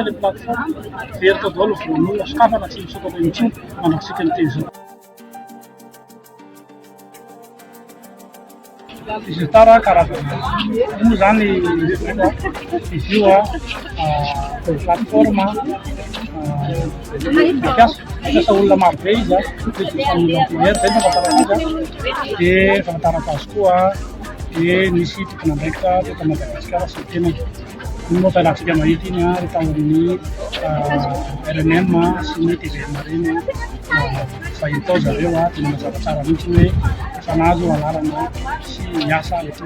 Le plateforme verta daholo voan'olona sokafana tsy misokatra intsony manaksika ny teny zao. Izy tara karazana moa zany izy io plateforme mampiasa olona maro be izy famille employeur zay no fahafantarana azy dia fahafantarana azy koa dia misy tompon'andraikitra teto Madagasikara sy tena iny moa tahilatsika mahita iny rehefa amin'ny RNM sy ny TVM reny fahiny tao zareo tena mazava tsara mihitsy hoe efa nahazo anarana sy miasa eto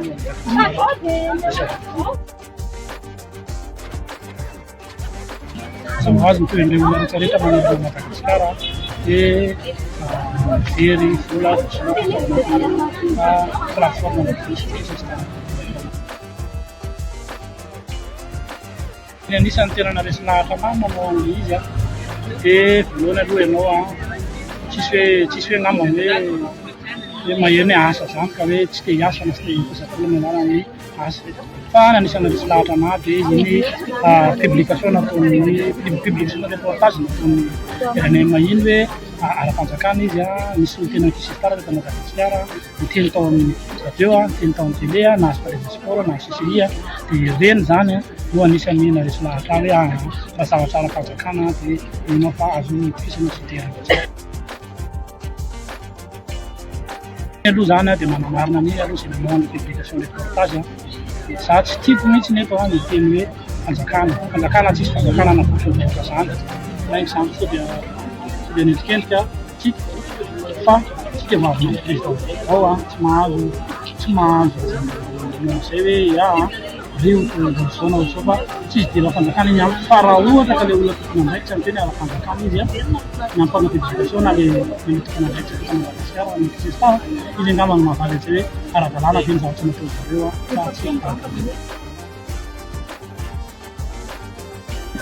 mazava azy mitohy amin'ireo olona rehetrarehetra manerana Madagasikara dia mijery vola plateforme ny anisan'ny tena naresy lahatra manao izy dia voalohany aloha ianao tsisy hoe ngamba hoe maheno hoe asa zany ka hoe tsy te hiasa na tsy te hipesaky manarana ny asa fa ny anisan'ny naresy lahatra ana dia izy ny publication nataony publication reportage nataony RNM iny hoe ara-panjakana izy misy ny tena kisitara rehefa Madagasikara miteny tao amin'ny radio miteny tao amin'ny télé na Aspare Sport na CCI dia ireny zany no anisan'ny naresy lahatra hoe raha zavatra ara-panjakana dia inao fa azo fisana sy terana tsara. Aloha zany dia manamarina ny aloha izay manao ny publication reportage za tsy tiako mihitsy nefa miteny hoe fanjakana tsisy fanjakana na fotsiny rehetra zany na exemple sao dia nendrikendrika tiako fa tsy dia mahavy président ao tsy mahazo zay hoe reo zao na zao fa tsisy dia ara-panjakana iny amiko fa raha ohatra ka le olona tompon'andraikitra miteny ara-panjakana izy ny ampana publication na le tompon'andraikitra eto Madagasikara ny kisitara izy angamba no mahavaly azy hoe ara-dalàna ve ny zavatra natao zareo fa tsy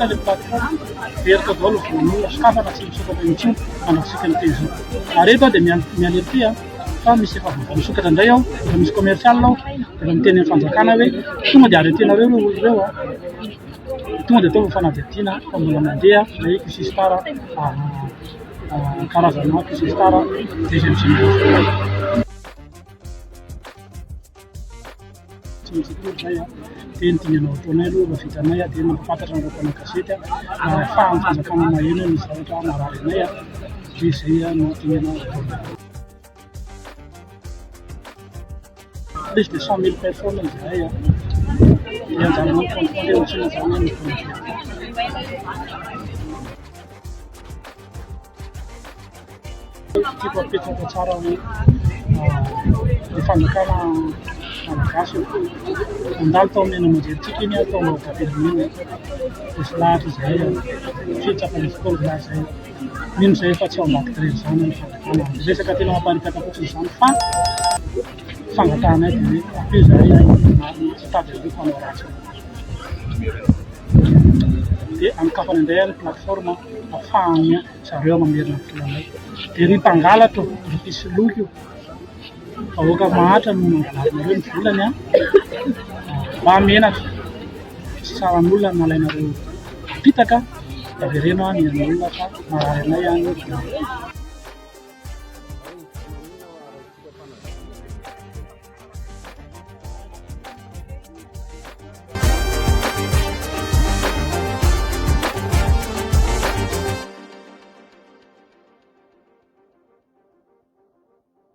le plateforme verta daholo voan'olona sokafana tsy misokatra intsony manaksika ny teny zao. Reto dia mialerty fa misy efa misokatra indray aho efa misy commercial aho efa miteny amin'ny fanjakana hoe tonga dia aretenareo reo olo reo tonga dia atao fanadihadiana fa mbola mandeha ilay kisitara karazana kisitara deuxième génération. Dia nitinganao ataonay aloha efa vitanay dia mampafantatra ny raokana gazety ahafahany fanjakana maheno misy zavatra marary anay dia izay no tinganao ataonay. Plus de 100 000 personnes izahay dia anjaranao compte ohatriny zany ny tiako apetraka tsara hoe ny fanjakana malagasy mandalo tao amin'ny majerentsika iny tao Antananarivo misy lahatra izahay fitsapany fotoana zay mino izay fa tsy ao ambaky tireny zany ny fanjakana resaka tena mamparipaka fotsiny zany fa fangatanay dia hoe izahay tsy tady hoe fanao ratsy dia anokafana indray ny plateforme ahafahany zareo mamerina ny volanay dia ry mpangalatra ry mpisy loka io ahoaka mahatra no mangalarina ireo ny volany mba hamenatra tsy saran'olona nalainareo apitaka dia avereno ny an'olona fa marary anay